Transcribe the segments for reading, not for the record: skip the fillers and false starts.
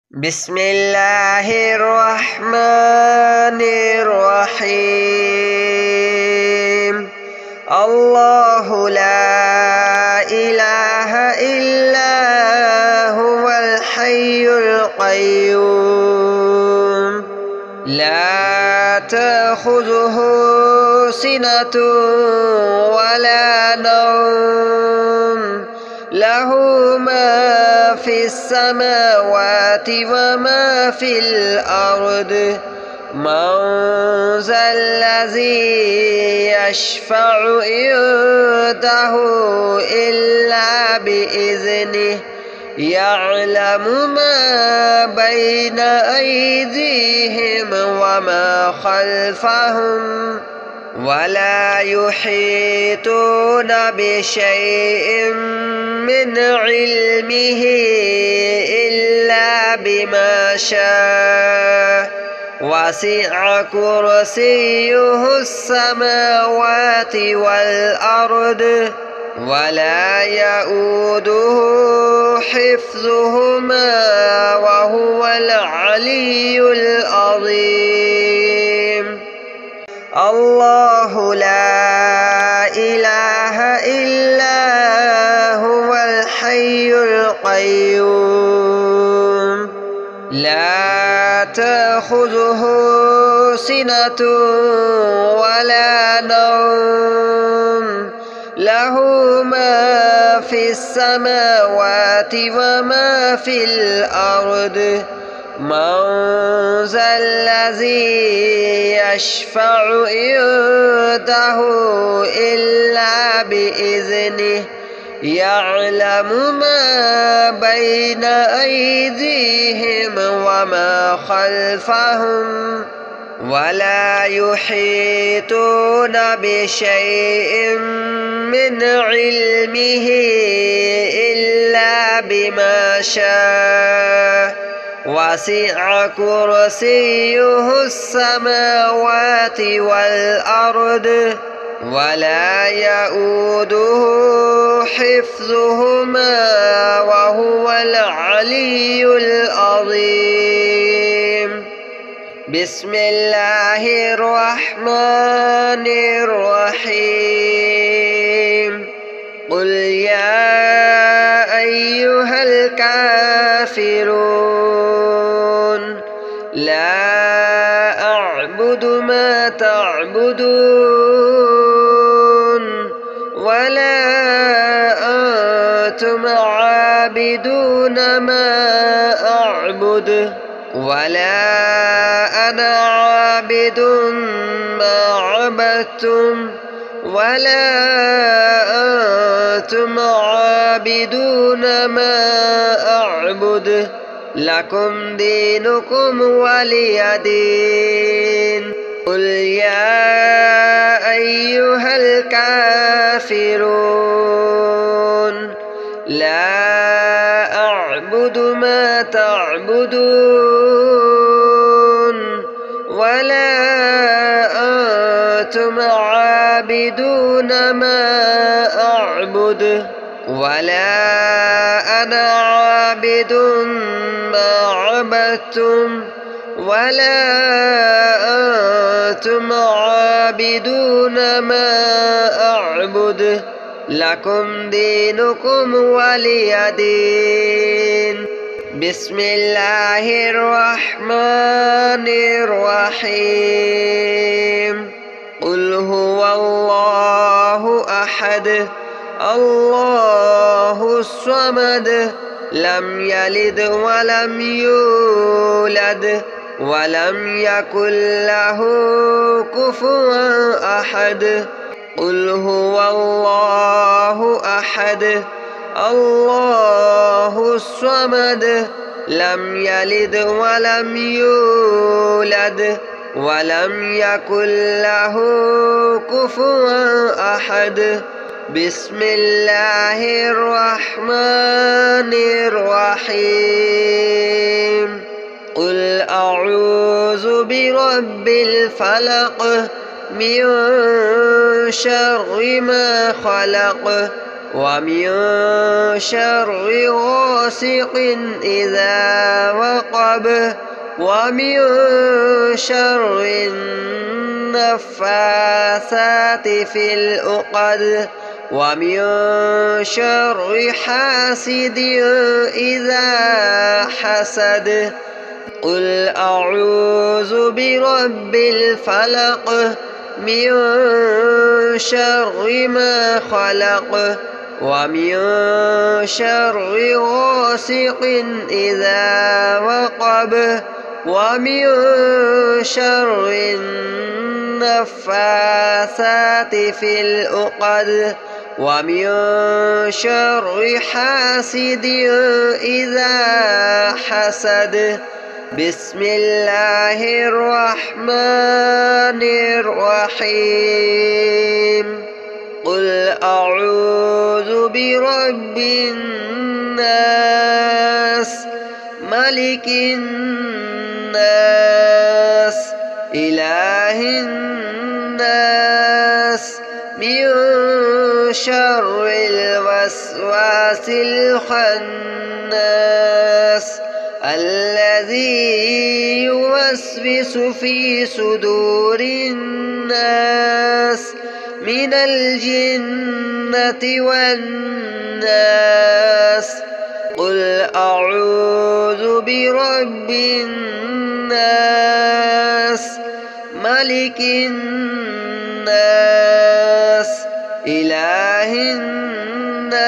بسم الله الرحمن الرحيم. الله لا إله إلا هو الحي القيوم لا تأخذه سنة ولا نوم له ما في السماوات وما في الأرض من ذا الذي يشفع عنده إلا بإذنه يعلم ما بين أيديهم وما خلفهم ولا يحيطون بشيء من علمه إلا بما شاء وسع كرسيه السماوات والأرض ولا يؤوده حفظهما وهو العلي العظيم. الله لا إله إلا هو الحي القيوم لا تأخذه سنة ولا نوم له ما في السماوات وما في الأرض من ذا الذي يشفع عنده إلا بإذنه يعلم ما بين أيديهم وما خلفهم ولا يحيطون بشيء من علمه إلا بما شاء وسع كرسيه السماوات والأرض ولا يؤوده حفظهما وهو العلي العظيم. بسم الله الرحمن الرحيم. قل يا أيها الكافرون لا أعبد ما تعبدون ولا أنتم عابدون ما أعبد ولا أنا عابد ما عبدتم ولا أنتم عابدون ما أعبد لكم دينكم ولي دين. قل يا أيها الكافرون لا أعبد ما تعبدون ولا أنتم عابدون ما أعبد ولا أنا عابد ما عبدتم ولا أنتم عابدون ما أعبد لكم دينكم ولي دين. بسم الله الرحمن الرحيم. قل هو الله أحد الله الصمد لم يلد ولم يولد ولم يكن له كفوا أحد. قل هو الله أحد الله الصمد لم يلد ولم يولد ولم يكن له كفوا أحد. بسم الله الرحمن الرحيم. قل أعوذ برب الفلق من شر ما خلق ومن شر غاسق إذا وقب ومن شر النفاثات في العقد ومن شر حاسد إذا حسد قل أعوذ برب الفلق من شر ما خلق ومن شر غاسق إذا وقب ومن شر النفاثات في العقد ومن شر حاسد إذا حسد بسم الله الرحمن الرحيم قل أعوذ برب الناس ملك الناس إله الناس من شر الوسواس الخناس الذي يوسوس في صدور الناس من الجنة والناس قل أعوذ برب الناس ملك الناس إله الناس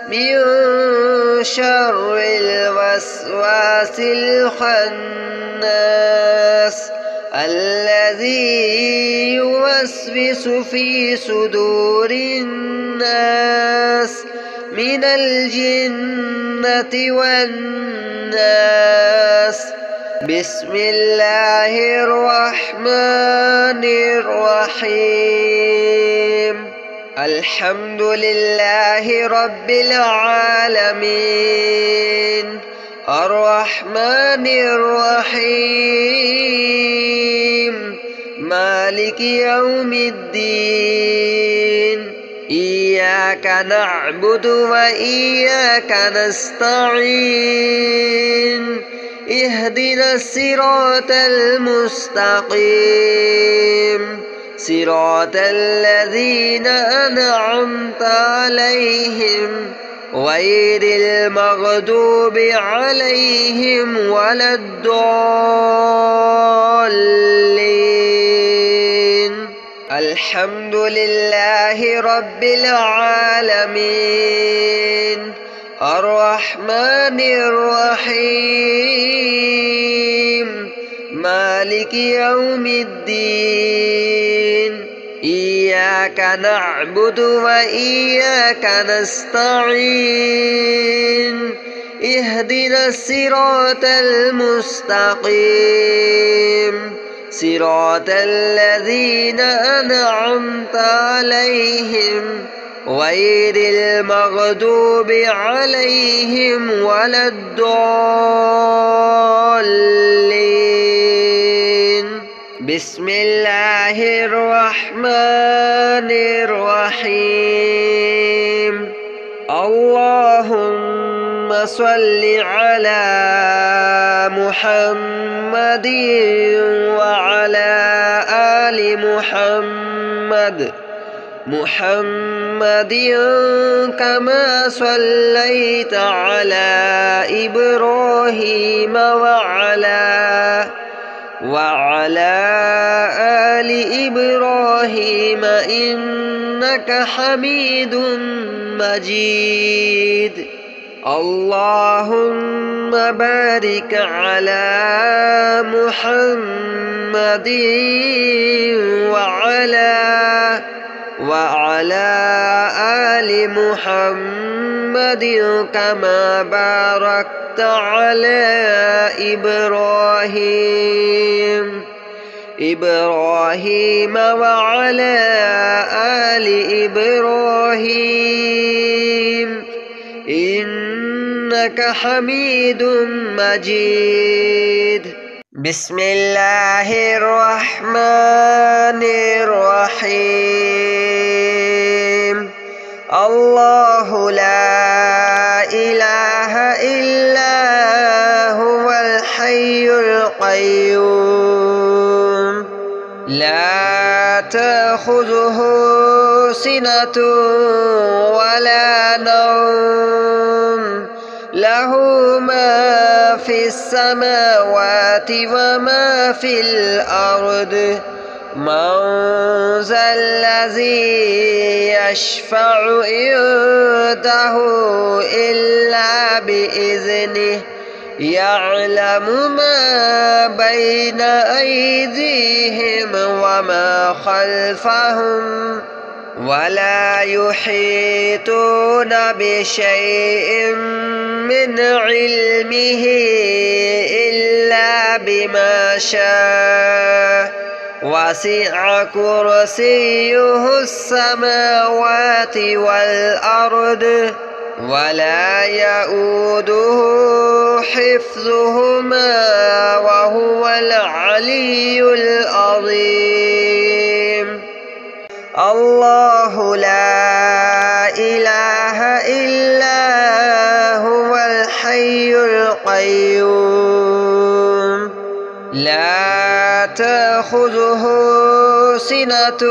من شر الوسواس الخناس الذي يوسوس في صدور الناس من الجنة والناس بسم الله الرحمن الرحيم الحمد لله رب العالمين الرحمن الرحيم مالك يوم الدين إياك نعبد وإياك نستعين اهدنا الصراط المستقيم صراط الذين أنعمت عليهم غير المغضوب عليهم ولا الضالين الحمد لله رب العالمين الرحمن الرحيم مالك يوم الدين إياك نعبد وإياك نستعين اهدنا الصراط المستقيم صراط الذين أنعمت عليهم غير المغضوب عليهم ولا الضالين بسم الله الرحمن الرحيم اللهم صل على محمد وعلى آل محمد كما صليت على إبراهيم وعلى آل إبراهيم إنك حميد مجيد اللهم بارك على محمد وعلى آل محمد كما باركت على إبراهيم وعلى آل إبراهيم إنك حميد مجيد بسم الله الرحمن الرحيم الله لا إله إلا هو الحي القيوم لا تأخذه سنة ولا نوم له ما في السماوات وما في الأرض من ذا الذي يشفع عنده إلا بإذنه يعلم ما بين أيديهم وما خلفهم ولا يحيطون بشيء من علمه إلا بما شاء وسع كرسيه السماوات والأرض ولا يؤوده حفظهما وهو العلي العظيم الله لا إله إلا هو الحي القيوم لا تأخذه سنة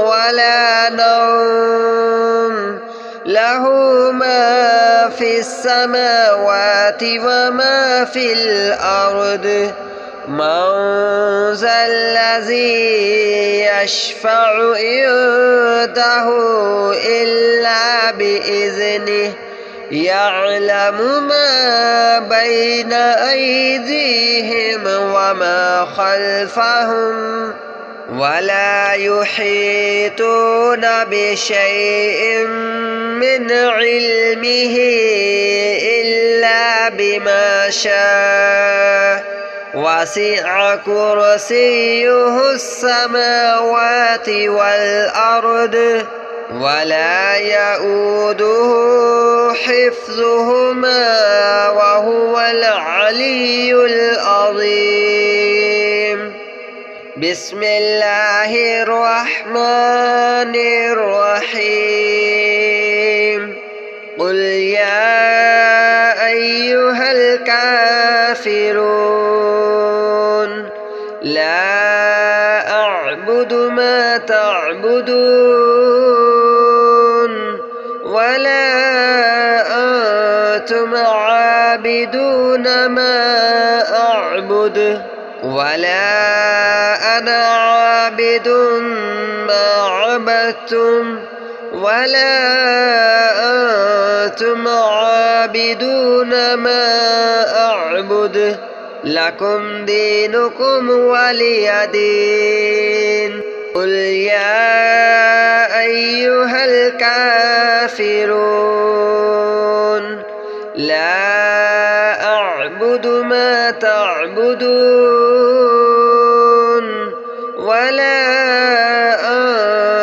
ولا نوم له ما في السماوات وما في الأرض من ذا الذي يشفع عنده إلا بإذنه يعلم ما بين أيديهم وما خلفهم ولا يحيطون بشيء من علمه إلا بما شاء وسع كرسيه السماوات والأرض ولا يؤوده حفظهما وهو العلي العظيم بسم الله الرحمن الرحيم قل يا أيها الكافرون لا أعبد ما تعبدون ولا أنتم عابدون ما أعبد ولا أنا عابد ما عبدتم ولا أنتم عابدون ما أعبد لكم دينكم ولي دين قل يا أيها الكافرون لا أعبد ما تعبدون ولا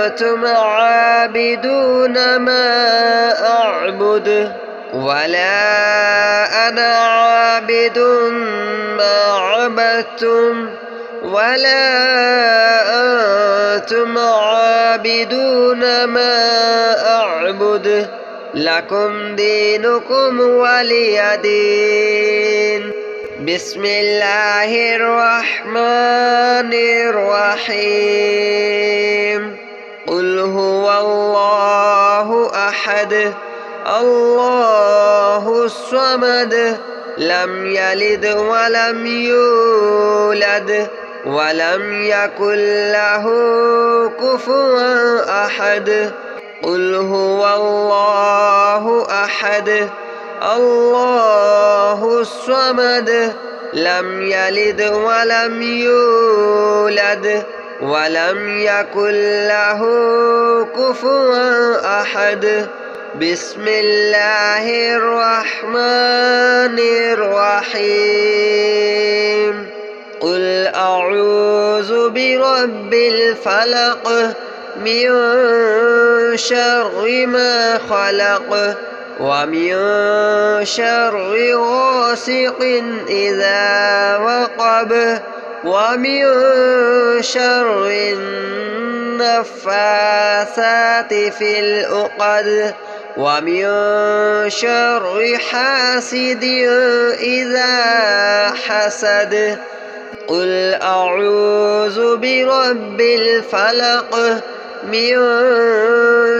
أنتم عابدون ما أعبد ولا أنا عابد ما عبدتم ولا أنتم عابدون ما أعبد لكم دينكم ولي دين بسم الله الرحمن الرحيم قل هو الله أحد الله الصمد لم يلد ولم يولد ولم يكن له كفوا أحد قل هو الله أحد الله الصمد لم يلد ولم يولد ولم يكن له كفوا أحد بسم الله الرحمن الرحيم قل أعوذ برب الفلق من شر ما خلق ومن شر غاسق إذا وقب ومن شر النفاثات في العقد ومن شر حاسد إذا حسد قل أعوذ برب الفلق من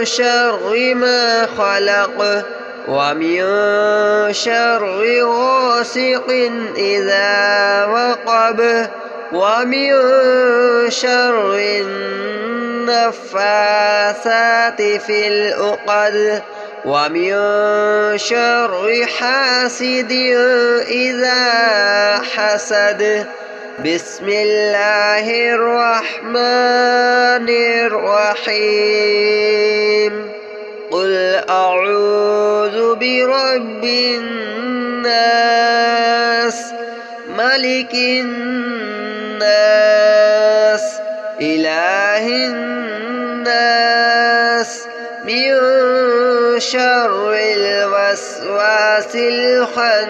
شر ما خلق ومن شر غاسق إذا وقب ومن شر النفاثات في العقد ومن شر حاسد إذا حسد بسم الله الرحمن الرحيم قل أعوذ برب الناس ملك الناس إله الناس من شر الوسواس الخناس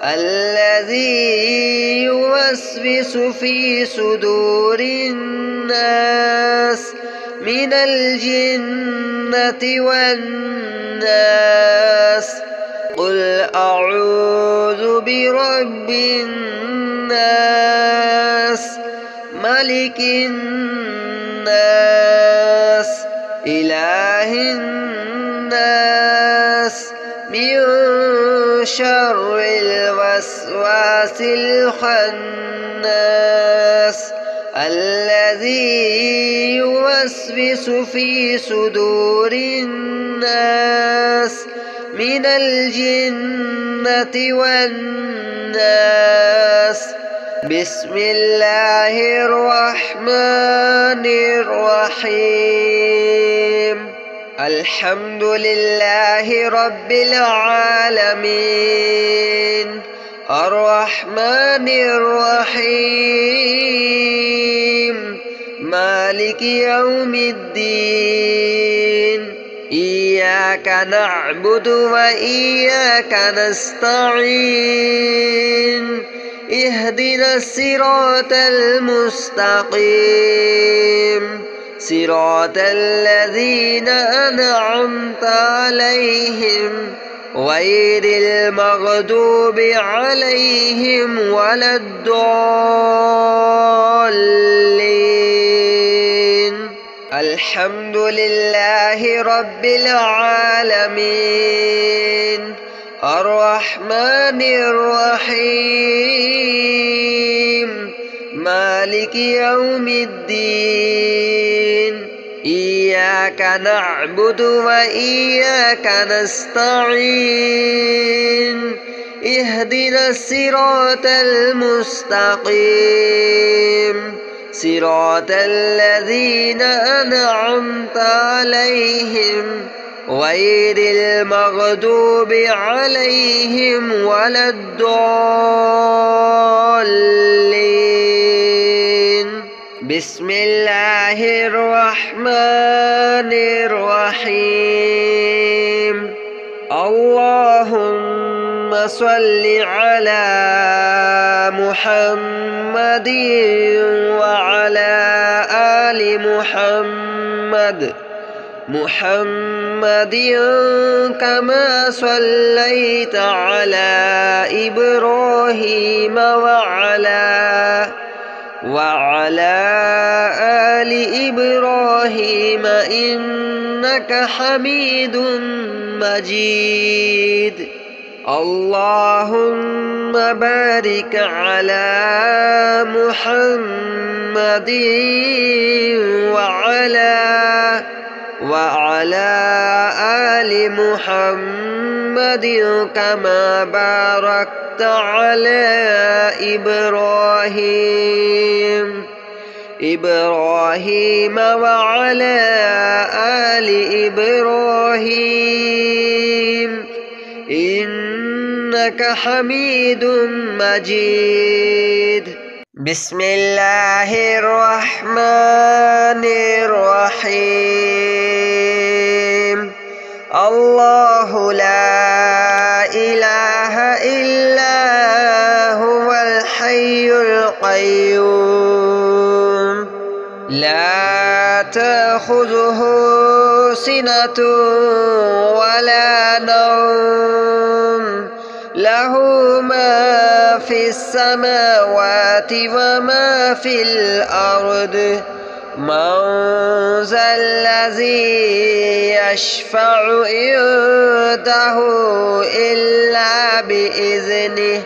الذي يوسوس في صدور الناس من الجنة والناس قل أعوذ برب الناس ملك الناس إله الناس من شر الوسواس الخناس الذي يوسوس في صدور الناس من الجنة والناس بسم الله الرحمن الرحيم الحمد لله رب العالمين الرحمن الرحيم مالك يوم الدين إياك نعبد وإياك نستعين اهدنا الصراط المستقيم صراط الذين أنعمت عليهم غير المغضوب عليهم ولا الضالين الحمد لله رب العالمين الرحمن الرحيم مالك يوم الدين إياك نعبد وإياك نستعين اهدنا الصراط المستقيم صراط الذين أنعمت عليهم غير المغضوب عليهم ولا الضالين بسم الله الرحمن الرحيم اللهم صل على محمد وعلى آل محمد كما صليت على إبراهيم وعلى آل إبراهيم إنك حميد مجيد اللهم بارك على محمد وعلى آل محمد كما باركت على إبراهيم وعلى آل إبراهيم إنك حميد مجيد بسم الله الرحمن الرحيم الله لا إله إلا هو الحي الحي القيوم لا تأخذه سنة ولا نوم له ما في السماوات وما في الأرض من ذا الذي يشفع عنده إلا بإذنه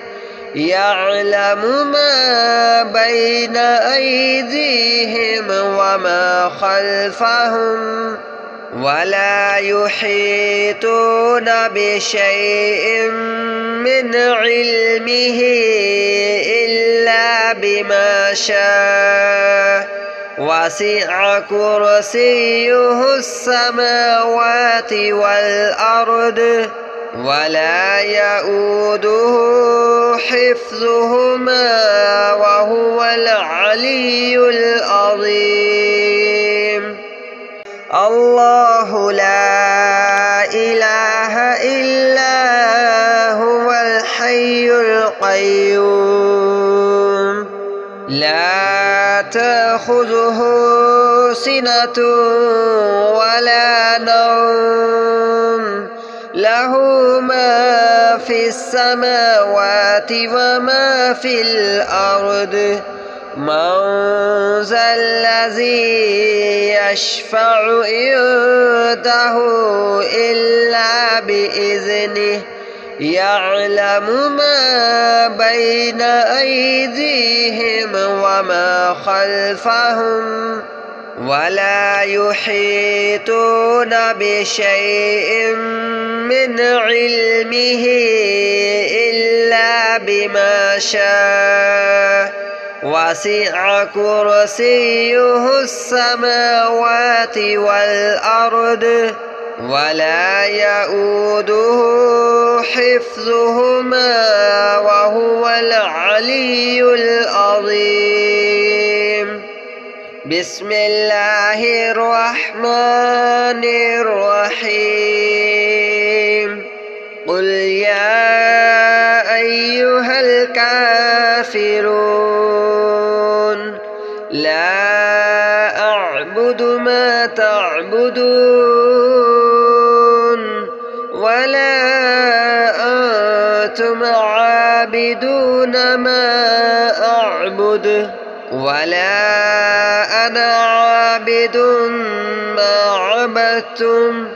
يعلم ما بين أيديهم وما خلفهم ولا يحيطون بشيء من علمه إلا بما شاء وسع كرسيه السماوات والأرض ولا يؤوده حفظهما وهو العلي العظيم الله لا إله إلا هو الحي القيوم لا تأخذه سنة ولا نوم له ما في السماوات وما في الأرض من ذا الذي يشفع عنده إلا بإذنه يعلم ما بين أيديهم وما خلفهم ولا يحيطون بشيء من علمه إلا بما شاء وسع كرسيه السماوات والأرض ولا يؤوده حفظهما وهو العلي العظيم بسم الله الرحمن الرحيم قل يا أيها الكافرون لا أعبد ما تعبدون ولا أنتم عابدون ما أعبد ولا أنا عابد ما عبدتم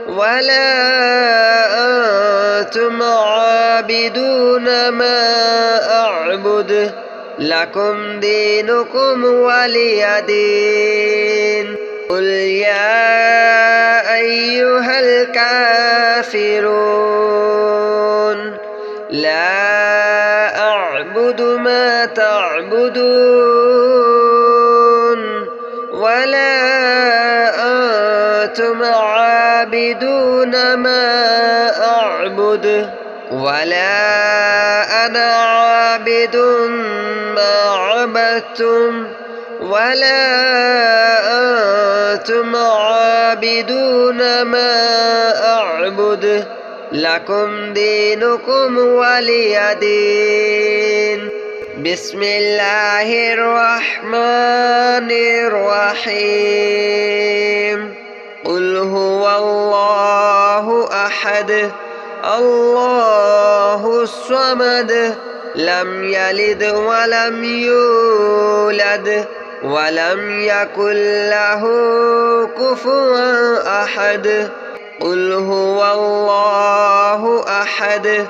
ولا أنتم عابدون ما أعبد لكم دينكم ولي دين قل يا أيها الكافرون لا أعبد ما تعبدون ولا أنتم عابدون ما أعبد ولا أنا عابد ما عبدتم ولا أنتم عابدون ما أعبد لكم دينكم ولي دين بسم الله الرحمن الرحيم قل هو الله أحد الله الصمد لم يلد ولم يولد ولم يكن له كفوا أحد قل هو الله أحد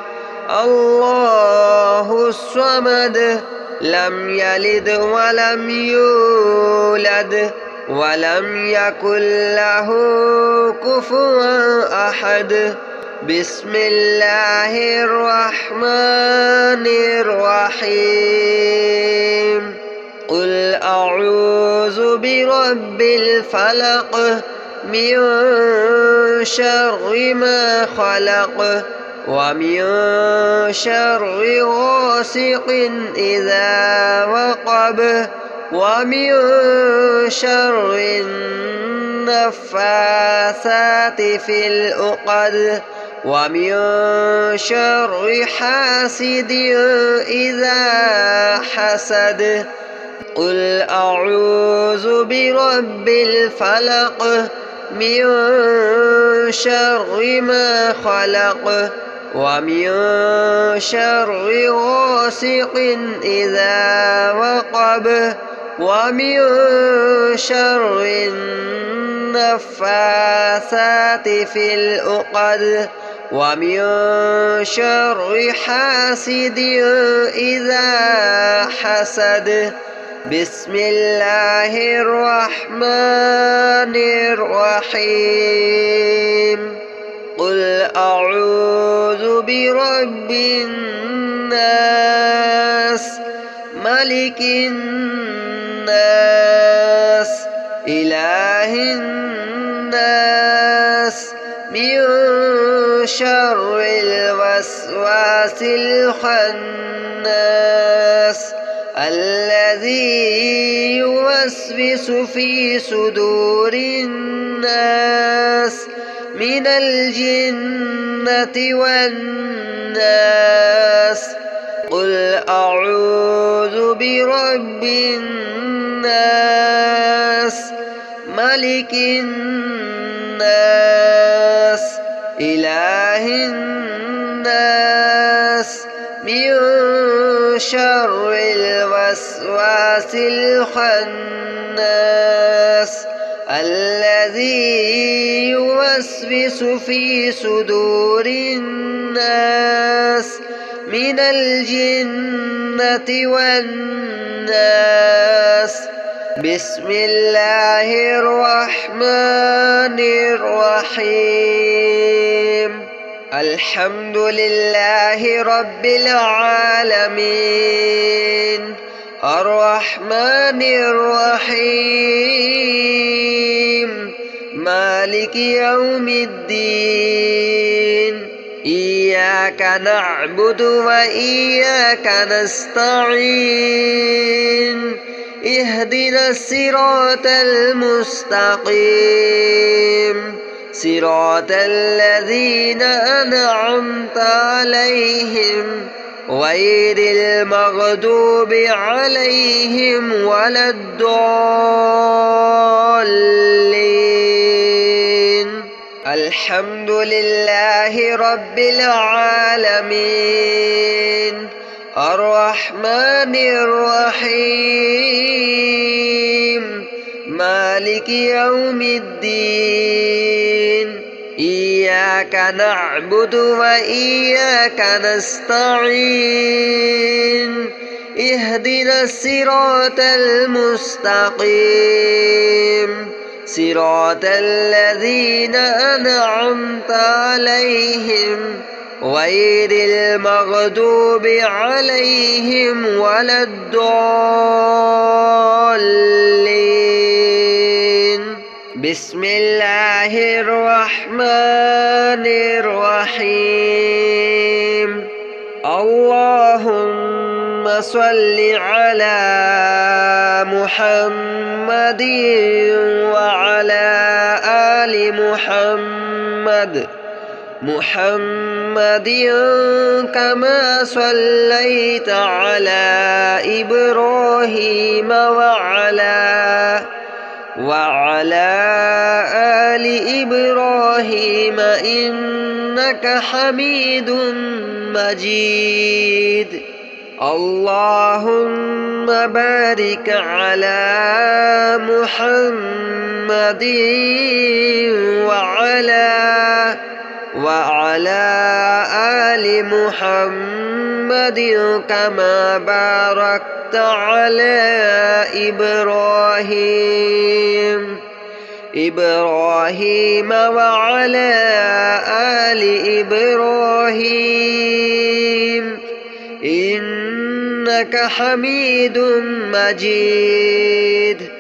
الله الصمد لم يلد ولم يولد ولم يكن له كفوا أحد بسم الله الرحمن الرحيم قل أعوذ برب الفلق من شر ما خلق ومن شر غاسق إذا وقب ومن شر النفاثات في العقد ومن شر حاسد إذا حسد قل أعوذ برب الفلق من شر ما خلق ومن شر غاسق إذا وقب ومن شر النفاثات في العقد ومن شر حاسد إذا حسد بسم الله الرحمن الرحيم قل أعوذ برب الناس ملك الناس إله الناس من شر الوسواس الخناس الذي يوسوس في صدور الناس من الجنة والناس قل أعوذ برب الناس ملك الناس إله الناس من شر الوسواس الخناس الذي يوسوس في صدور الناس من الجنة والناس بسم الله الرحمن الرحيم الحمد لله رب العالمين الرحمن الرحيم مالك يوم الدين إياك نعبد وإياك نستعين اهدنا الصراط المستقيم صراط الذين أنعمت عليهم غير المغضوب عليهم ولا الضالين الحمد لله رب العالمين الرحمن الرحيم مالك يوم الدين إياك نعبد وإياك نستعين اهدنا الصراط المستقيم صراط الذين أنعمت عليهم غير المغضوب عليهم ولا الضالين بسم الله الرحمن الرحيم اللهم صل على محمد وعلى آل محمد كما صليت على إبراهيم وعلى آل إبراهيم إنك حميد مجيد اللهم بارك على محمد وعلى آل محمد كما باركت على إبراهيم وعلى آل إبراهيم إنك حميد مجيد